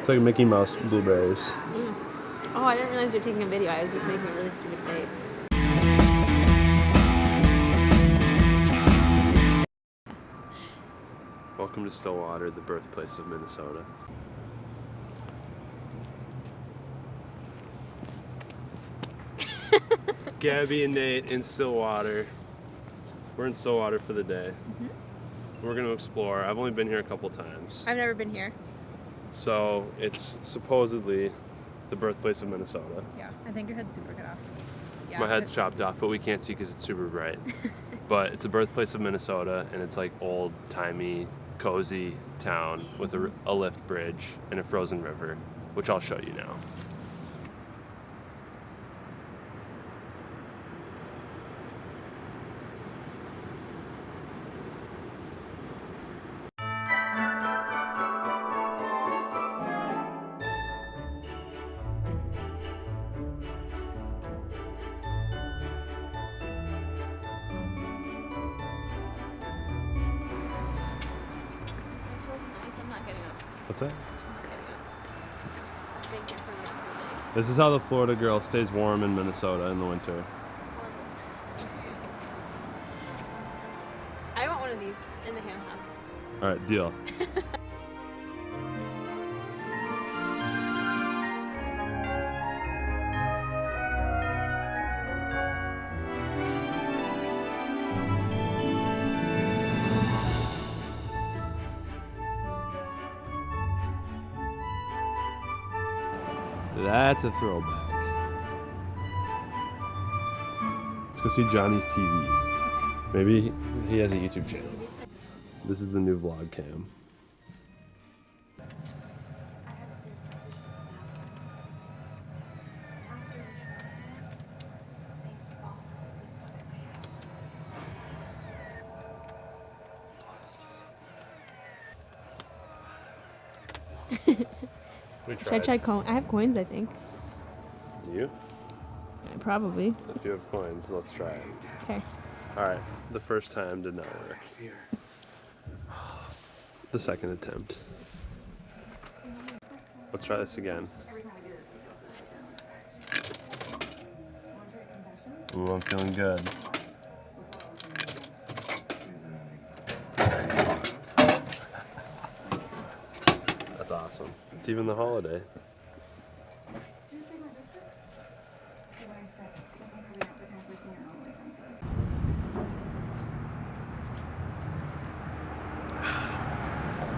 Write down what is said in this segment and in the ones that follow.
It's like Mickey Mouse blueberries. Mm. Oh, I didn't realize you were taking a video. I was just making a really stupid face. Welcome to Stillwater, the birthplace of Minnesota. Gabby and Nate in Stillwater. We're in Stillwater for the day. We're going to explore. I've only been here a couple times. I've never been here. So it's supposedly the birthplace of Minnesota. Yeah, I think your head's super cut off. Yeah, My head's chopped off, but we can't see because it's super bright. But it's the birthplace of Minnesota, and it's like old-timey, cozy town with a lift bridge and a frozen river, which I'll show you now. I'm not getting up. What's that? I'm not getting up. I'll stay here for the rest of the day. This is how the Florida girl stays warm in Minnesota in the winter. I want one of these in the ham house. All right, deal. That's a throwback. Let's go see Johnny's TV. Maybe he has a YouTube channel. This is the new vlog cam. I had a serious confusion when I was young. The times during which we were the same thought was stuck in my head. We Should I try coin? I have coins, I think. You? Probably. If you have coins, let's try it. Okay. All right, the first time did not work. The second attempt. Let's try this again. Ooh, I'm feeling good. That's awesome. It's even the holiday.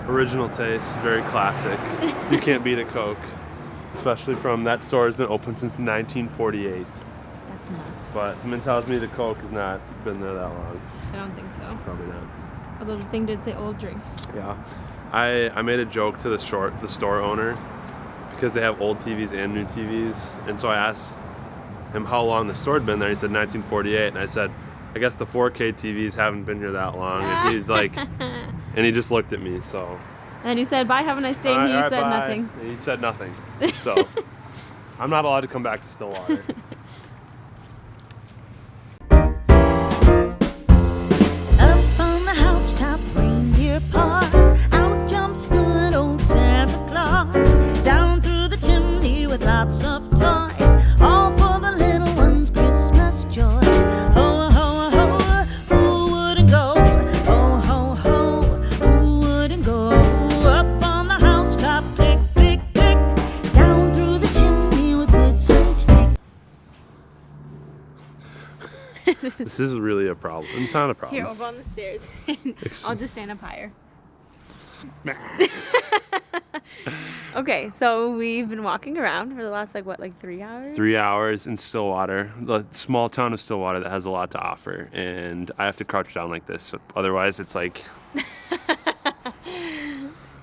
Original taste, very classic. You can't beat a Coke, especially from that store has been open since 1948. That's nuts. But someone tells me the Coke has not been there that long. I don't think so. Probably not. Although the thing did say old drinks. Yeah, I made a joke to the store owner because they have old TVs and new TVs, and so I asked him how long the store had been there. He said 1948, and I said, I guess the 4K TVs haven't been here that long. And he's like, and he just looked at me. So. And he said, "Bye, have a nice day." And he said nothing. And he said nothing. So, I'm not allowed to come back to Stillwater. Up on the housetop, reindeer paws. Out jumps good old Santa Claus. Down through the chimney with lots of toys. All for the little ones' Christmas joys. Ho, ho, ho, who wouldn't go? Ho, ho, ho, who wouldn't go? Up on the housetop, click, click, click. Down through the chimney with good Saint Nick. This is really a problem. It's not a problem. Here, we'll go on the stairs. I'll just stand up higher. Okay, so we've been walking around for the last, like 3 hours? 3 hours in Stillwater, the small town of Stillwater that has a lot to offer. And I have to crouch down like this. Otherwise, it's like...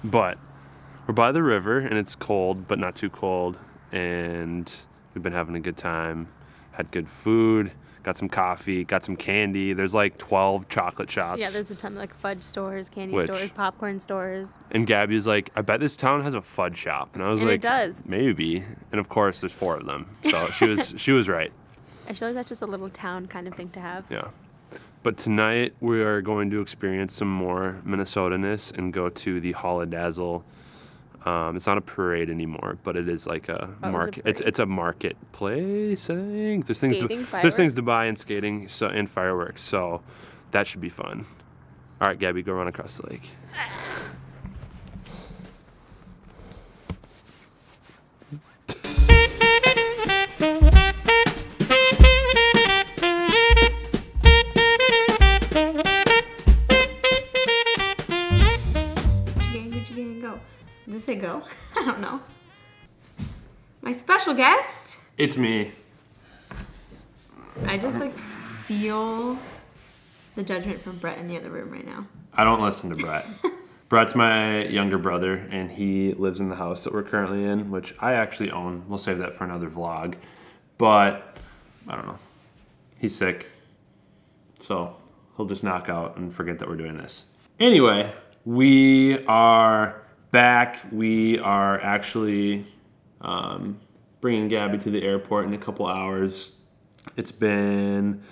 But we're by the river, and it's cold, but not too cold. And we've been having a good time. Had good food. Got some coffee, got some candy. There's like 12 chocolate shops. Yeah, there's a ton of like fudge stores, candy Which- stores, popcorn stores. And Gabby's like, I bet this town has a fudge shop. And I was And like, it does. Maybe. And of course, there's 4 of them. So she was right. I feel like that's just a little town kind of thing to have. Yeah. But tonight we are going to experience some more Minnesota-ness and go to the Holidazzle It's not a parade anymore, but it is like a Oh, market. it's a It's a marketplace, I think. There's things Skating, there's things fireworks? to buy and skating, so and fireworks. So that should be fun. All right, Gabby, go run across the lake. Gucci gang, go. Just say go. I don't know. My special guest. It's me. I just like feel the judgment from Brett in the other room right now. I don't listen to Brett. Brett's my younger brother, and he lives in the house that we're currently in, which I actually own. We'll save that for another vlog. But, I don't know. He's sick. So, he'll just knock out and forget that we're doing this. Anyway, we are back. We are actually bringing Gabby to the airport in a couple hours. It's been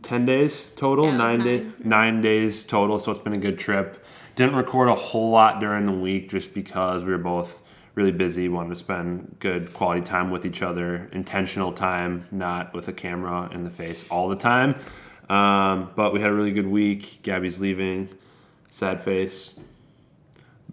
10 days total, Yeah, 9 days total, so it's been a good trip. Didn't record a whole lot during the week just because we were both really busy, wanted to spend good quality time with each other, intentional time, not with a camera in the face all the time. But we had a really good week. Gabby's leaving, sad face,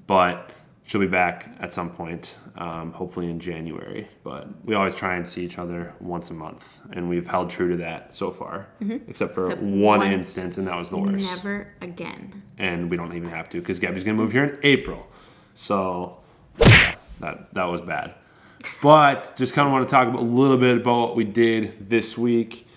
but she'll be back at some point, hopefully in January. But we always try and see each other once a month, and we've held true to that so far, except for Except one one- instance, and that was the worst. Never again. And we don't even have to because Gabby's gonna move here in April, so yeah, that was bad. But just kind of want to talk a little bit about what we did this week.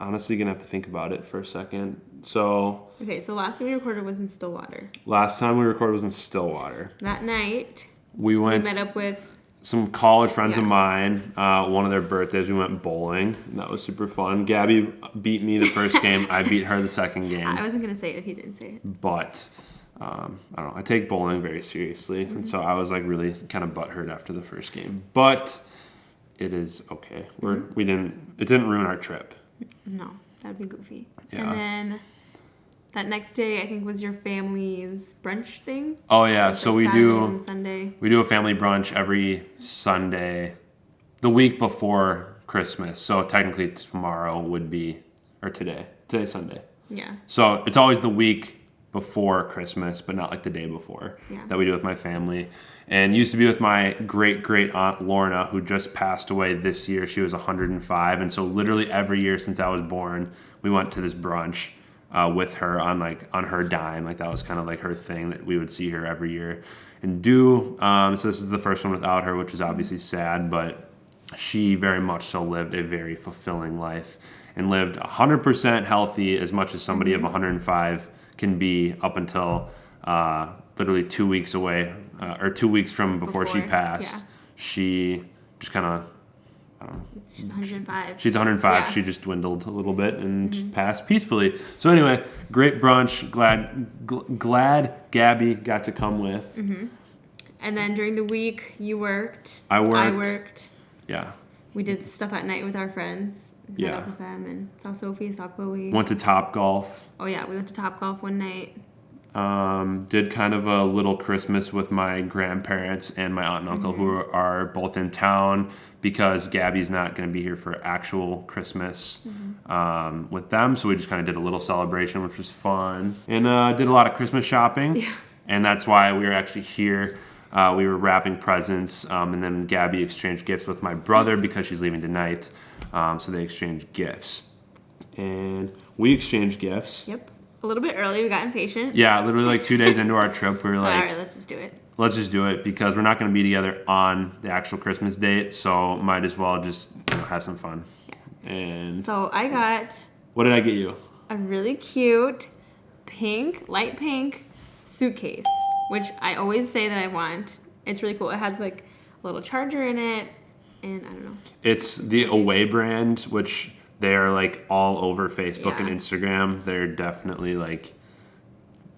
Honestly, gonna have to think about it for a second. So Okay, so last time we recorded was in Stillwater. last time we recorded was in Stillwater. That night, We we went met up with. some college friends of Yeah. mine. One of their birthdays, we went bowling. And that was super fun. Gabby beat me the first game. I beat her the second game. I wasn't gonna say it if he didn't say it. But I don't know. I take bowling very seriously, and so I was like really kind of butthurt after the first game. But it is okay. We didn't. It didn't ruin our trip. No, that'd be goofy. Yeah. And then that next day, I think was your family's brunch thing. Oh yeah. It's So like we Saturday do. and Sunday. We do a family brunch every Sunday, the week before Christmas. So technically tomorrow would be, or today. Today's Sunday. Yeah. So it's always the week before Christmas, but not like the day before, Yeah. that we do with my family. And used to be with my great aunt Lorna, who just passed away this year. She was 105, and so literally every year since I was born, we went to this brunch with her on her dime. Like that was kind of like her thing that we would see her every year and do. So this is the first one without her, which is obviously sad, but she very much so lived a very fulfilling life and lived 100% healthy, as much as somebody of 105 can be, up until literally 2 weeks away, or 2 weeks from before she Before, passed. yeah. She just kind of, She's 105. she's 105. Yeah. She just dwindled a little bit and passed peacefully. So anyway, great brunch. Glad Gabby got to come with. And then during the week, you worked. I worked. I worked. Yeah. We did stuff at night with our friends. Met Yeah. up with them and saw Sophie, saw Chloe. Went to Top Golf. Oh yeah, we went to Top Golf one night. Did kind of a little Christmas with my grandparents and my aunt and uncle, who are both in town because Gabby's not going to be here for actual Christmas with them. So we just kind of did a little celebration, which was fun. And did a lot of Christmas shopping. Yeah. And that's why we were actually here. We were wrapping presents, and then Gabby exchanged gifts with my brother because she's leaving tonight. So they exchanged gifts. And we exchanged gifts. Yep. A little bit early. We got impatient. Yeah, literally like 2 days into our trip, we were All like, right, let's just do it. let's just do it because we're not going to be together on the actual Christmas date, so might as well just have some fun. And So I got what did I get you? a really cute pink, light pink suitcase, which I always say that I want. It's really cool. It has like a little charger in it, and I don't know. It's the Away brand, which they are like all over Facebook and Yeah. Instagram. They're definitely like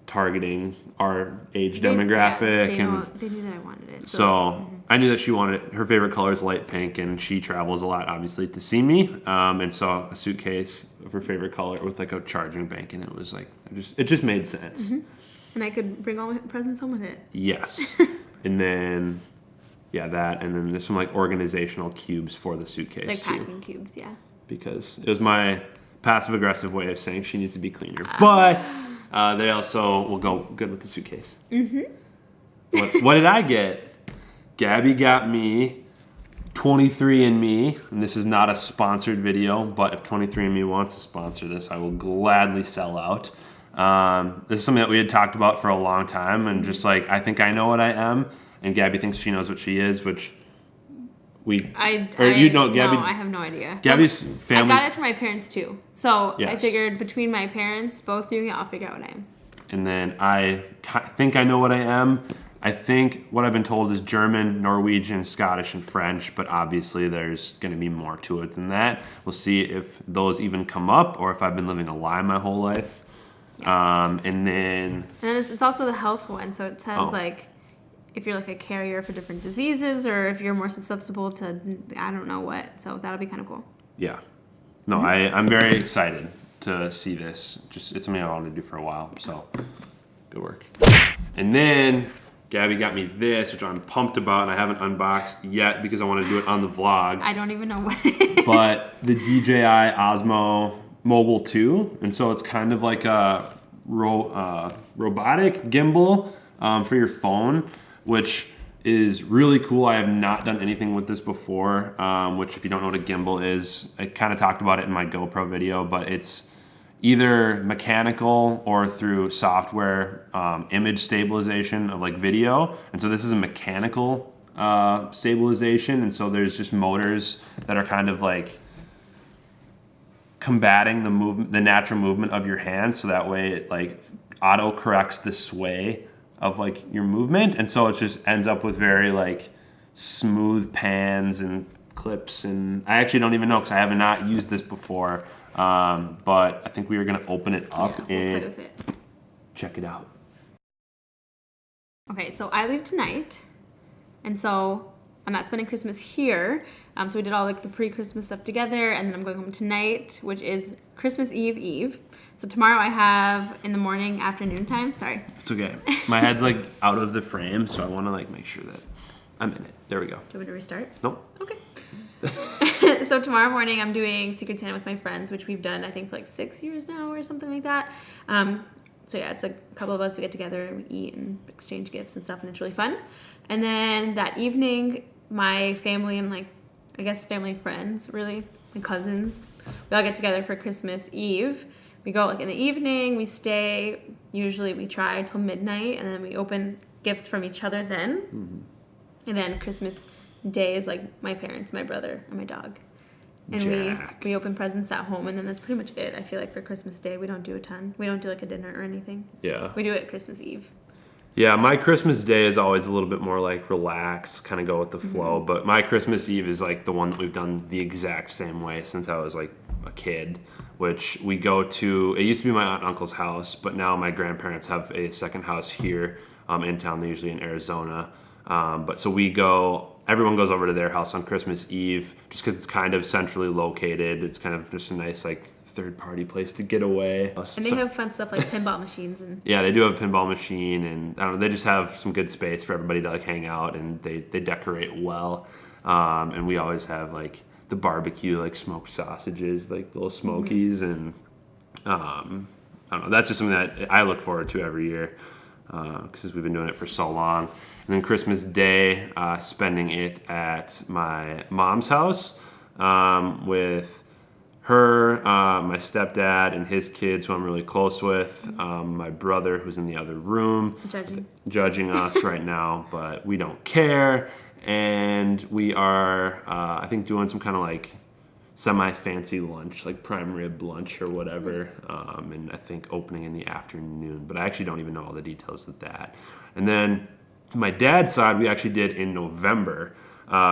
targeting our age They- demographic, yeah, and they knew that I wanted it. so I knew that she wanted it. Her favorite color is light pink, and she travels a lot, obviously, to see me. And so a suitcase of her favorite color with like a charging bank in it was like, it just made sense. And I could bring all my presents home with it. Yes. And then, yeah, that. And then there's some like organizational cubes for the suitcase. Like too, packing cubes, yeah. because it was my passive aggressive way of saying she needs to be cleaner. But they also will go good with the suitcase. What did I get? Gabby got me 23andMe, and this is not a sponsored video, but if 23andMe wants to sponsor this, I will gladly sell out. This is something that we had talked about for a long time, and just like, I think I know what I am, and Gabby thinks she knows what she is, which Gabby. No, I have no idea. Gabby's family. I got it from my parents too. So I Yes. figured between my parents both doing it, I'll figure out what I am. And then I think I know what I am. I think what I've been told is German, Norwegian, Scottish, and French, but obviously there's going to be more to it than that. We'll see if those even come up or if I've been living a lie my whole life. And then it's also the health one. So it says Oh. like if you're like a carrier for different diseases or if you're more susceptible to I don't know what. So that'll be kind of cool. yeah. No, I'm very excited to see this. It's something I wanted to do for a while, so good work. And then Gabby got me this, which I'm pumped about, and I haven't unboxed yet because I want to do it on the vlog. I don't even know what it is. But the DJI Osmo Mobile 2, and so it's kind of like a robotic gimbal for your phone, which is really cool. I have not done anything with this before, which if you don't know what a gimbal is, I kind of talked about it in my GoPro video, but it's either mechanical or through software image stabilization of like video. And so this is a mechanical stabilization, and so there's just motors that are kind of like combating the natural movement of your hand, so that way it like auto corrects the sway of like your movement, and so it just ends up with very like smooth pans and clips. And I actually don't even know because I have not used this before, but I think we are gonna open it up We'll and play with it. check it out. Okay, so I leave tonight, and so I'm not spending Christmas here. So we did all like the pre-Christmas stuff together, and then I'm going home tonight, which is Christmas Eve. So tomorrow I have in the morning, afternoon time. Sorry. It's okay. My head's like out of the frame, so I want to like make sure that I'm in it. There we go. Do you want me to restart? Nope. Okay. So tomorrow morning I'm doing Secret Santa with my friends, which we've done I think for like 6 years now or something like that. So yeah, it's like a couple of us, we get together and we eat and exchange gifts and stuff, and it's really fun. And then that evening, my family and like, I guess family friends, really, my cousins, we all get together for Christmas Eve. We go like in the evening, we stay, usually we try till midnight, and then we open gifts from each other then. Mm-hmm. And then Christmas Day is like my parents, my brother, and my dog. And Jack. we open presents at home, and then that's pretty much it. I feel like for Christmas Day, we don't do a ton. We don't do like a dinner or anything. Yeah. We do it Christmas Eve. Yeah, my Christmas Day is always a little bit more like relaxed, kind of go with the flow. Mm-hmm. But my Christmas Eve is like the one that we've done the exact same way since I was like a kid, which we go to, it used to be my aunt and uncle's house, but now my grandparents have a second house here in town. They're usually in Arizona. But so everyone goes over to their house on Christmas Eve just because it's kind of centrally located. It's kind of just a nice like third-party place to get away. And they have fun stuff like pinball machines and yeah, they do have a pinball machine, and I don't know, they just have some good space for everybody to like hang out, and they decorate well. And we always have like the barbecue, like smoked sausages, like little smokies, and I don't know. That's just something that I look forward to every year because we've been doing it for so long. And then Christmas Day, spending it at my mom's house with her, my stepdad, and his kids, who I'm really close with, my brother, who's in the other room, judging us right now, but we don't care. And we are, I think, doing some kind of like semi-fancy lunch, like prime rib lunch or whatever, and I think opening in the afternoon, but I actually don't even know all the details of that. And then my dad's side, we actually did in November,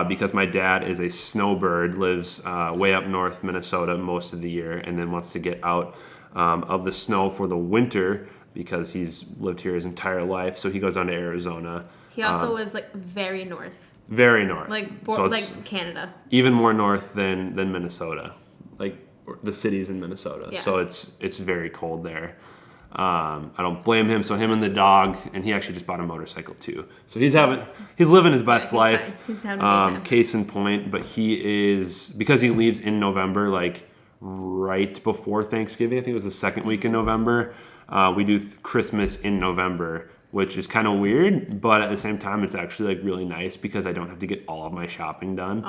because my dad is a snowbird, lives way up north Minnesota most of the year, and then wants to get out of the snow for the winter because he's lived here his entire life. So he goes down to Arizona. he also lives like very north, Very north. like So it's like Canada. even more north than Minnesota, like the cities in Minnesota. Yeah. So it's very cold there. I don't blame him. So him and the dog, and he actually just bought a motorcycle too. So he's living his best life. fine. He's having a good time. Case in point, but he is, because he leaves in November, like right before Thanksgiving. I think it was the second week in November. We do Christmas in November, which is kind of weird, but at the same time, it's actually like really nice because I don't have to get all of my shopping done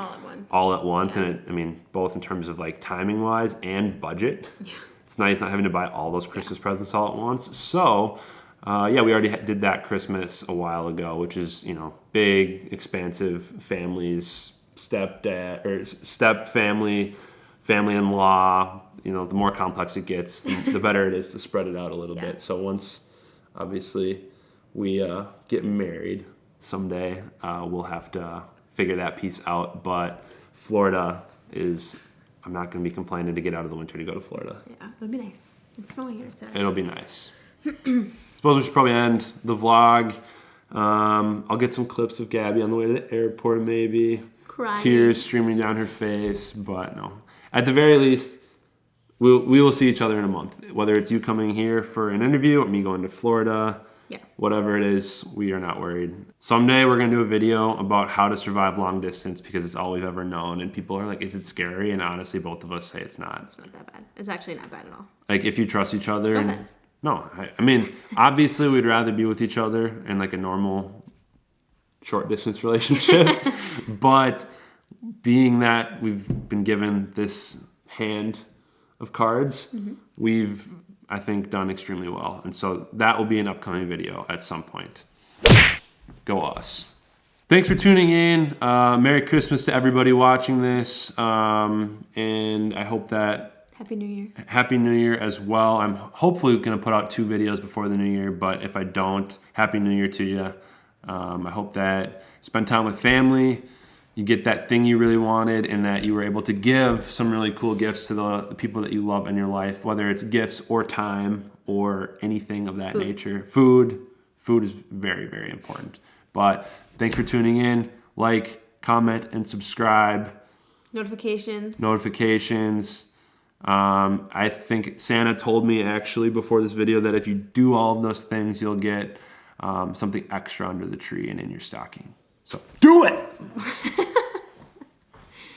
all at once. Yeah. And I mean, both in terms of like timing wise and budget. Yeah. It's nice not having to buy all those Christmas presents all at once. So, yeah, we already did that Christmas a while ago, which is, you know, big, expansive families, step family, family-in-law. You know, the more complex it gets, the better it is to spread it out a little bit. So once, obviously, we get married someday, we'll have to figure that piece out. But Florida is... I'm not going to be complaining to get out of the winter to go to Florida. Yeah, it'll be nice. It's snowing here, so. It'll be nice. Suppose we should probably end the vlog. I'll get some clips of Gabby on the way to the airport, maybe. Crying. Tears streaming down her face, but no. At the very least, we will see each other in a month. Whether it's you coming here for an interview or me going to Florida. Yeah. Whatever it is, we are not worried. Someday we're going to do a video about how to survive long distance because it's all we've ever known. And people are like, is it scary? And honestly, both of us say it's not. It's not that bad. It's actually not bad at all. Like, if you trust each other. No offense. No, I mean, obviously we'd rather be with each other in like a normal short distance relationship. But being that we've been given this hand of cards, we've, I think, done extremely well. And so that will be an upcoming video at some point. Go us. Thanks for tuning in. Merry Christmas to everybody watching this. And I hope that... Happy New Year. Happy New Year as well. I'm hopefully going to put out 2 videos before the New Year, but if I don't, Happy New Year to you. I hope that you spend time with family, you get that thing you really wanted, and that you were able to give some really cool gifts to the people that you love in your life, whether it's gifts or time or anything of that nature. Food is very, very important. But thanks for tuning in. Like, comment, and subscribe. Notifications. I think Santa told me actually before this video that if you do all of those things, you'll get something extra under the tree and in your stocking. So do it!